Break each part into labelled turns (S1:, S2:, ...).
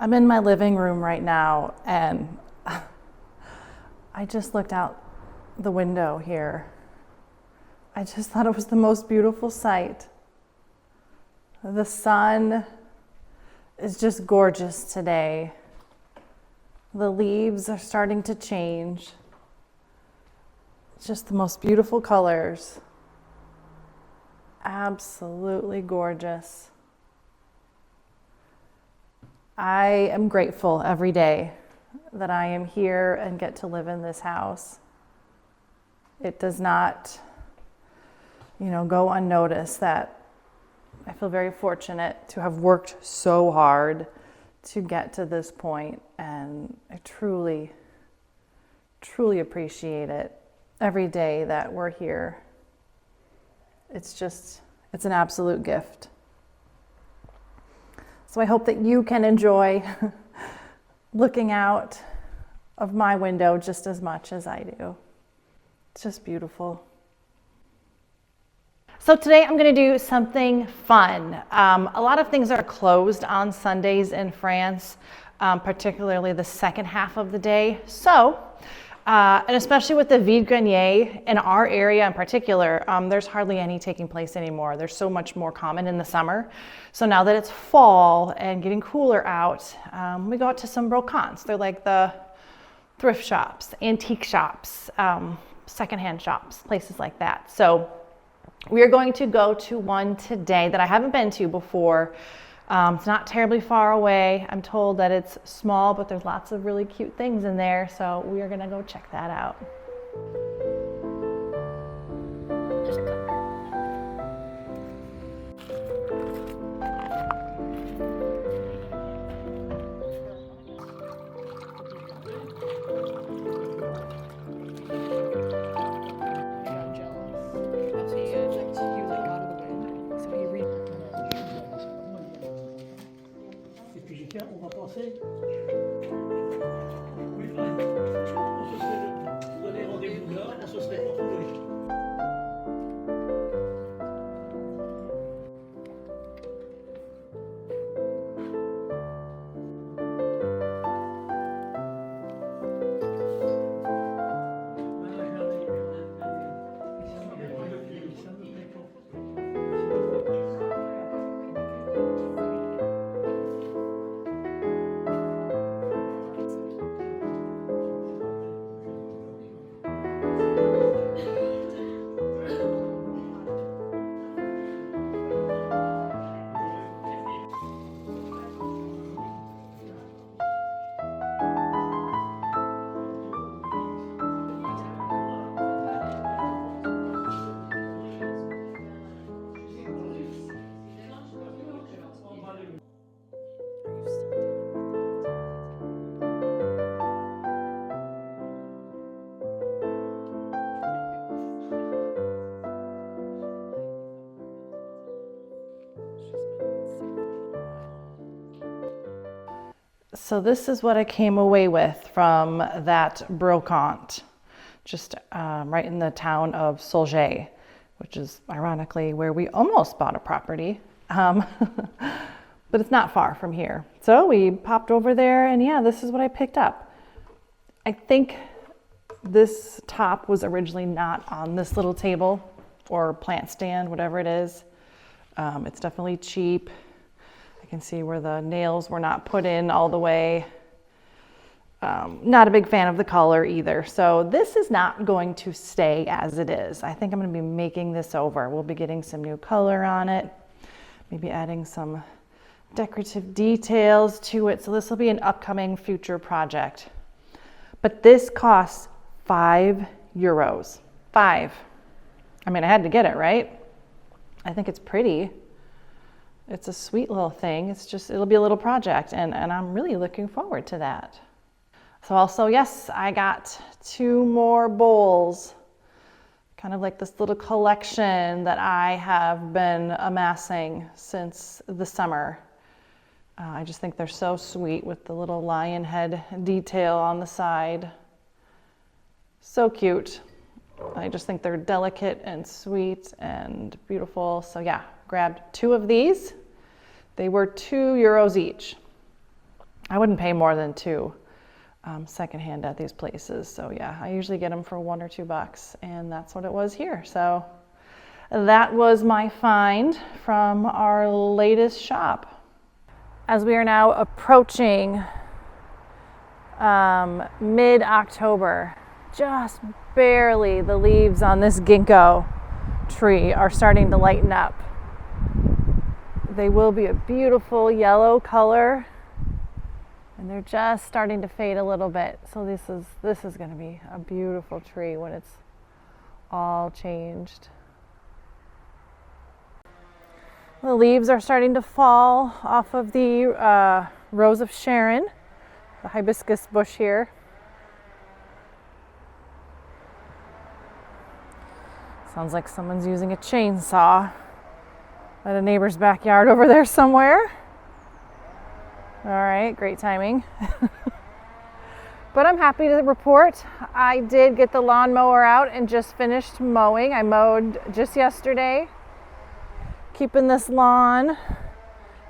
S1: I'm in my living room right now, and I just looked out the window here. I just thought it was the most beautiful sight. The sun is just gorgeous today. The leaves are starting to change. It's just the most beautiful colors. Absolutely gorgeous. I am grateful every day that I am here and get to live in this house. It does not, go unnoticed that I feel very fortunate to have worked so hard to get to this point, and I truly, truly appreciate it every day that we're here. It's an absolute gift. So I hope that you can enjoy looking out of my window just as much as I do. It's just beautiful. So today I'm going to do something fun. A lot of things are closed on Sundays in France, particularly the second half of the day. So, and especially with the vide grenier in our area in particular, there's hardly any taking place anymore. There's so much more common in the summer. So now that it's fall and getting cooler out, we go out to some brocantes. They're like the thrift shops, antique shops, secondhand shops, places like that. So we are going to go to one today that I haven't been to before. It's not terribly far away. I'm told that it's small, but there's lots of really cute things in there. So we are gonna go check that out.
S2: On va passer. Oui, on se serait donné rendez-vous là, on se serait retrouvés.
S1: So this is what I came away with from that Brocante, just right in the town of Solgay, which is ironically where we almost bought a property, but it's not far from here. So we popped over there, and yeah, this is what I picked up. I think this top was originally not on this little table or plant stand, whatever it is. It's definitely cheap. I can see where the nails were not put in all the way. Not a big fan of the color either. So this is not going to stay as it is. I think I'm going to be making this over. We'll be getting some new color on it, maybe adding some decorative details to it. So this will be an upcoming future project. But this costs €5. 5. I mean, I had to get it, right? I think it's pretty. It's a sweet little thing. It'll be a little project, and I'm really looking forward to that. So also, yes, I got 2 more bowls, kind of like this little collection that I have been amassing since the summer. I just think they're so sweet with the little lion head detail on the side. So cute. I just think they're delicate and sweet and beautiful. So yeah, grabbed 2 of these. They were €2 each. I wouldn't pay more than two secondhand at these places. So yeah, I usually get them for $1 or $2, and that's what it was here. So that was my find from our latest shop. As we are now approaching mid-October, just barely the leaves on this ginkgo tree are starting to lighten up. They will be a beautiful yellow color, and they're just starting to fade a little bit. So this is going to be a beautiful tree when it's all changed. The leaves are starting to fall off of the Rose of Sharon, the hibiscus bush here. Sounds like someone's using a chainsaw at a neighbor's backyard over there somewhere. All right, great timing. But I'm happy to report I did get the lawnmower out and just finished mowing. I mowed just yesterday, keeping this lawn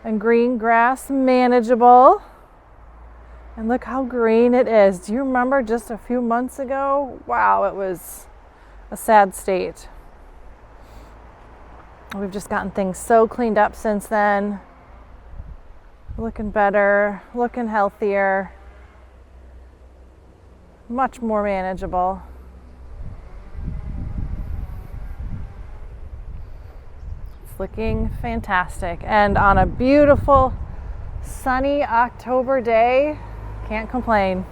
S1: and green grass manageable. And look how green it is. Do you remember just a few months ago? Wow, it was a sad state. We've just gotten things so cleaned up since then. Looking better, looking healthier, much more manageable. It's looking fantastic. And on a beautiful, sunny October day, can't complain.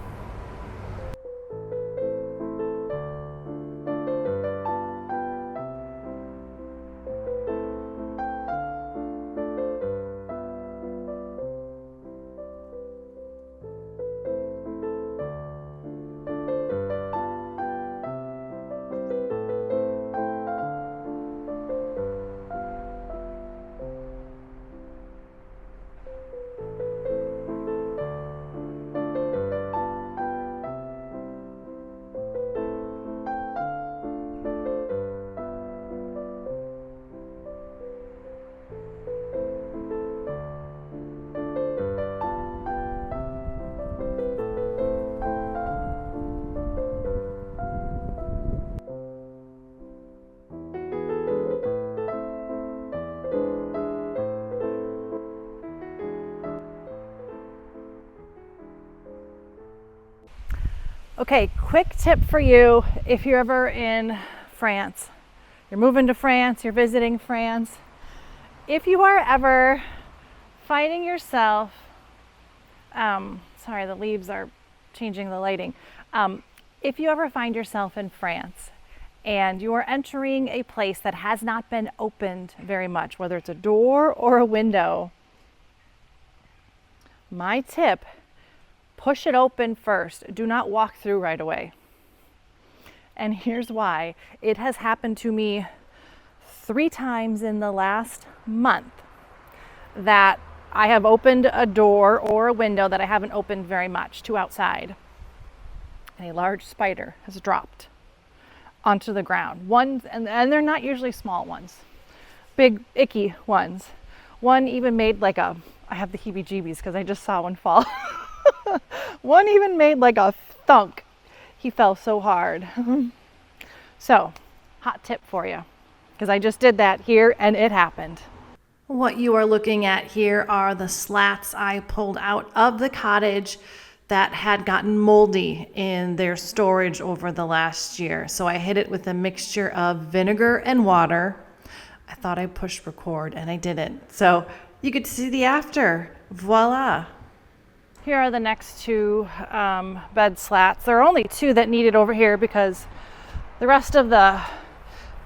S1: Okay, quick tip for you if you're ever in France. You're moving to France, you're visiting France. If you are ever finding yourself, sorry, the leaves are changing the lighting. If you ever find yourself in France and you are entering a place that has not been opened very much, whether it's a door or a window, my tip, push it open first. Do not walk through right away. And here's why. It has happened to me 3 times in the last month that I have opened a door or a window that I haven't opened very much to outside. And a large spider has dropped onto the ground. And they're not usually small ones, big icky ones. One even made like I have the heebie-jeebies because I just saw one fall. One even made like a thunk. He fell so hard. So, hot tip for you, because I just did that here and it happened. What you are looking at here are the slats I pulled out of the cottage that had gotten moldy in their storage over the last year. So I hit it with a mixture of vinegar and water. I thought I pushed record and I didn't. So you could see the after. Voila. Here are the next 2 bed slats. There are only 2 that needed over here because the rest of the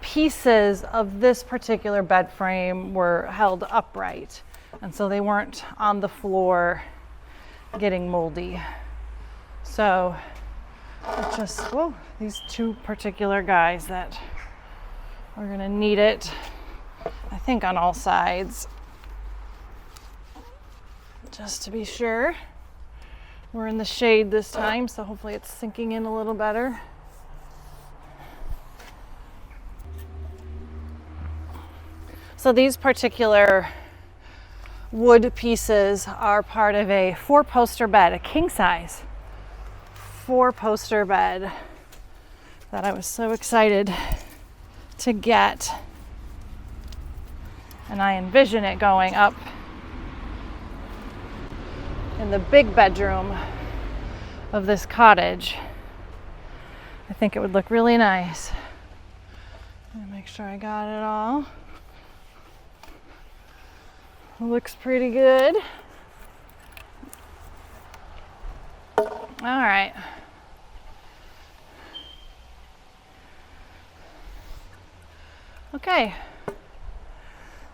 S1: pieces of this particular bed frame were held upright. And so they weren't on the floor getting moldy. So it's just, these 2 particular guys that are gonna need it, I think on all sides, just to be sure. We're in the shade this time, so hopefully it's sinking in a little better. So these particular wood pieces are part of a 4-poster bed, a king size 4-poster bed that I was so excited to get. And I envision it going up in the big bedroom of this cottage. I think it would look really nice. Let me make sure I got it all. Looks pretty good. All right. Okay.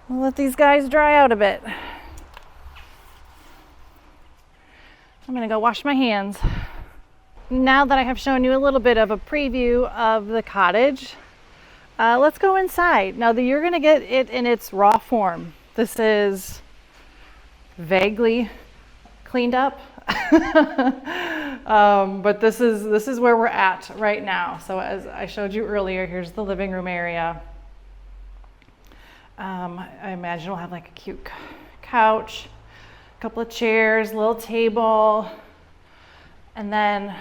S1: We'll let these guys dry out a bit. I'm gonna go wash my hands. Now that I have shown you a little bit of a preview of the cottage, let's go inside. Now that you're gonna get it in its raw form. This is vaguely cleaned up, but this is where we're at right now. So as I showed you earlier, here's the living room area. I imagine we'll have like a cute couch, a couple of chairs, little table, and then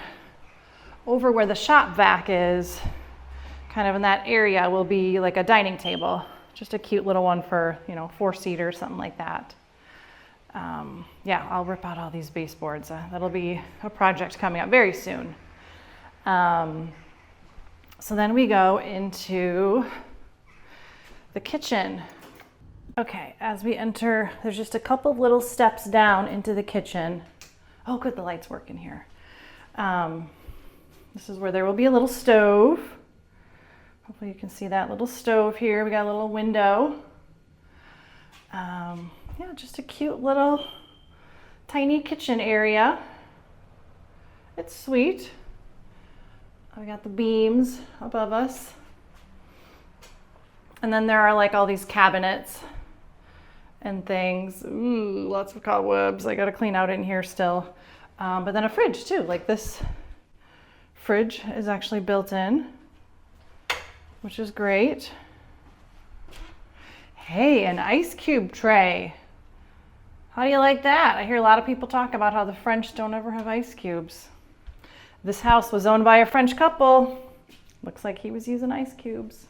S1: over where the shop vac is, kind of in that area, will be like a dining table. Just a cute little one for, 4-seater or something like that. Yeah, I'll rip out all these baseboards. That'll be a project coming up very soon. So then we go into the kitchen. Okay, as we enter, there's just a couple of little steps down into the kitchen. Oh, good, the lights work in here. This is where there will be a little stove. Hopefully you can see that little stove here. We got a little window. Yeah, just a cute little tiny kitchen area. It's sweet. We got the beams above us. And then there are like all these cabinets and things. Ooh, lots of cobwebs. I gotta clean out in here still. But then a fridge too. Like this fridge is actually built in, which is great. Hey, an ice cube tray. How do you like that? I hear a lot of people talk about how the French don't ever have ice cubes. This house was owned by a French couple. Looks like he was using ice cubes.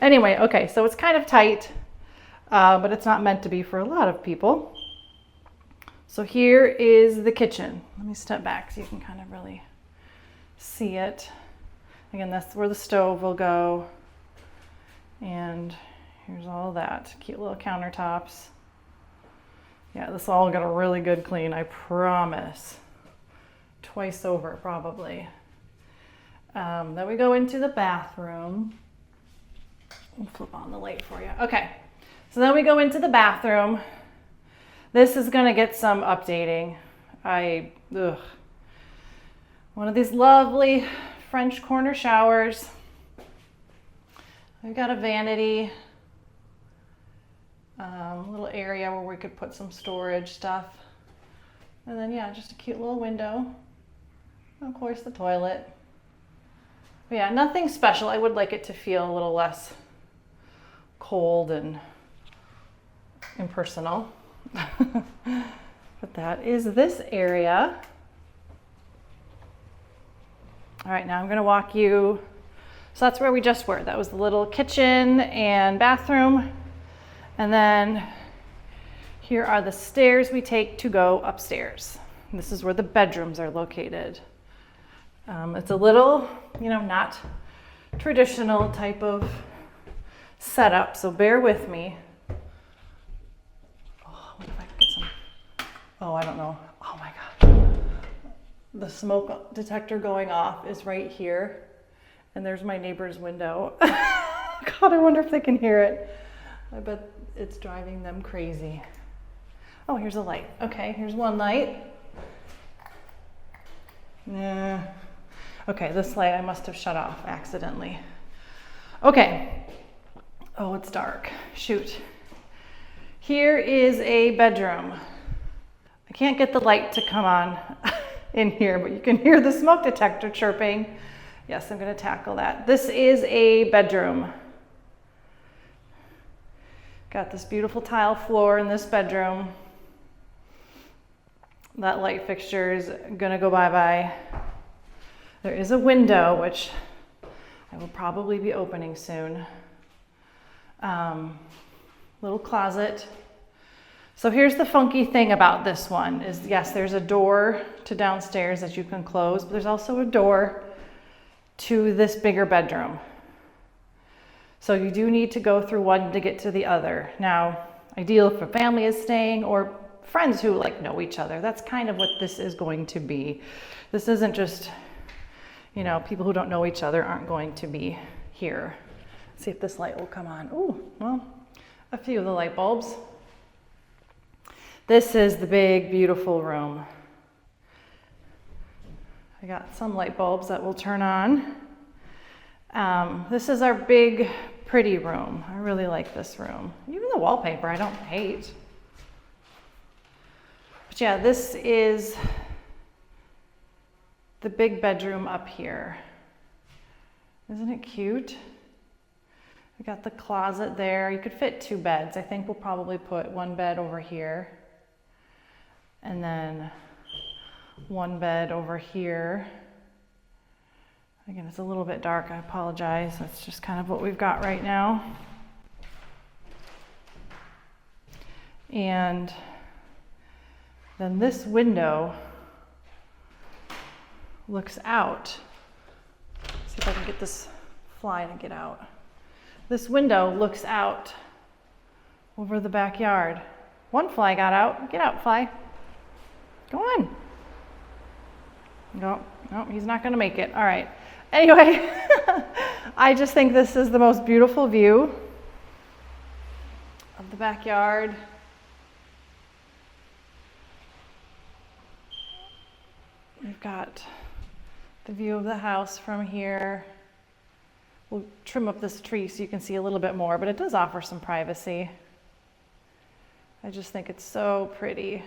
S1: Anyway, okay, so it's kind of tight, but it's not meant to be for a lot of people. So here is the kitchen. Let me step back so you can kind of really see it. Again, that's where the stove will go. And here's all that. Cute little countertops. Yeah, this all got a really good clean, I promise. Twice over, probably. Then we go into the bathroom. I'll flip on the light for you. Okay, so then we go into the bathroom. This is gonna get some updating. One of these lovely French corner showers. We've got a vanity, little area where we could put some storage stuff. And then yeah, just a cute little window. And of course the toilet. But yeah, nothing special. I would like it to feel a little less cold and impersonal. But that is this area. All right, now I'm gonna walk you. So that's where we just were. That was the little kitchen and bathroom. And then here are the stairs we take to go upstairs. And this is where the bedrooms are located. It's a little, not traditional type of setup, so bear with me. Oh, what if I could get some, I don't know. Oh my God. The smoke detector going off is right here. And there's my neighbor's window. God, I wonder if they can hear it. I bet it's driving them crazy. Oh, here's a light. Okay, here's one light. Nah. Okay, this light I must have shut off accidentally. Okay. Oh, it's dark. Shoot. Here is a bedroom. I can't get the light to come on in here, but you can hear the smoke detector chirping. Yes, I'm going to tackle that. This is a bedroom. Got this beautiful tile floor in this bedroom. That light fixture is gonna go bye-bye. There is a window, which I will probably be opening soon. Little closet. So here's the funky thing about this one is, yes, there's a door to downstairs that you can close, but there's also a door to this bigger bedroom. So you do need to go through one to get to the other. Now, ideal if a family is staying or friends who like know each other. That's kind of what this is going to be. This isn't just, you know, people who don't know each other aren't going to be here. Let's see if this light will come on. Ooh, well, a few of the light bulbs. This is the big, beautiful room. I got some light bulbs that will turn on. This is our big, pretty room. I really like this room. Even the wallpaper, I don't hate. But yeah, this is the big bedroom up here. Isn't it cute? We got the closet there. You could fit 2 beds. I think we'll probably put 1 bed over here. And then 1 bed over here. Again, it's a little bit dark, I apologize. That's just kind of what we've got right now. And then this window looks out. Let's see if I can get this fly to get out. This window looks out over the backyard. 1 fly got out. Get out, fly. Go on. No, he's not gonna make it. All right. Anyway, I just think this is the most beautiful view of the backyard. We've got the view of the house from here. We'll trim up this tree so you can see a little bit more, but it does offer some privacy. I just think it's so pretty.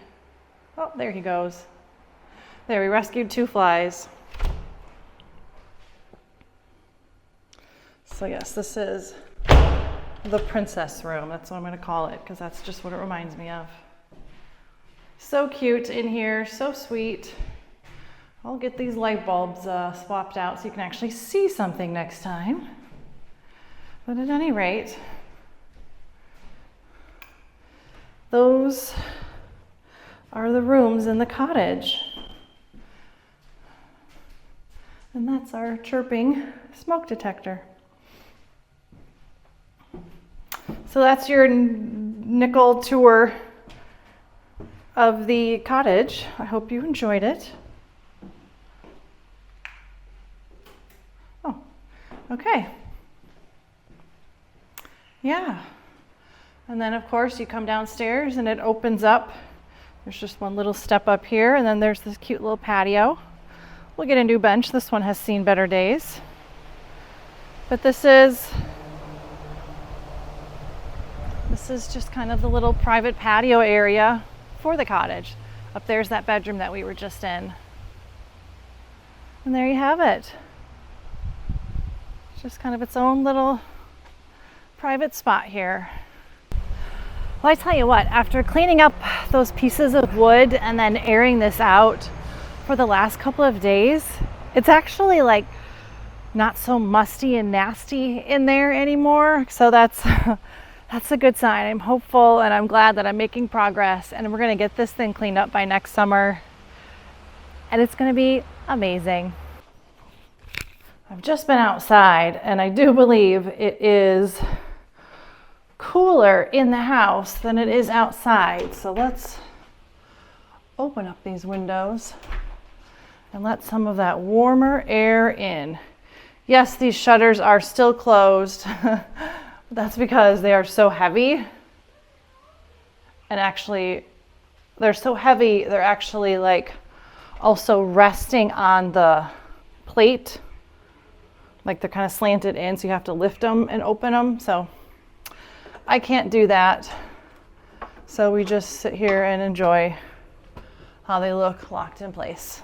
S1: Oh, there he goes. There, we rescued 2 flies. So yes, this is the princess room. That's what I'm gonna call it, because that's just what it reminds me of. So cute in here, so sweet. I'll get these light bulbs swapped out so you can actually see something next time. But at any rate, those are the rooms in the cottage. And that's our chirping smoke detector. So that's your nickel tour of the cottage. I hope you enjoyed it. Oh, okay. Yeah. And then of course you come downstairs and it opens up. There's just 1 little step up here, and then there's this cute little patio. We'll get a new bench. This one has seen better days. But this is just kind of the little private patio area for the cottage. Up there's that bedroom that we were just in. And there you have it. It's just kind of its own little private spot here. Well, I tell you what, after cleaning up those pieces of wood and then airing this out for the last couple of days, it's actually like not so musty and nasty in there anymore. So that's a good sign. I'm hopeful and I'm glad that I'm making progress, and we're gonna get this thing cleaned up by next summer, and it's gonna be amazing. I've just been outside and I do believe it is cooler in the house than it is outside. So let's open up these windows and let some of that warmer air in. Yes, these shutters are still closed. That's because they are so heavy. And actually, they're so heavy, they're actually like also resting on the plate. Like they're kind of slanted in, so you have to lift them and open them. So I can't do that. So we just sit here and enjoy how they look locked in place.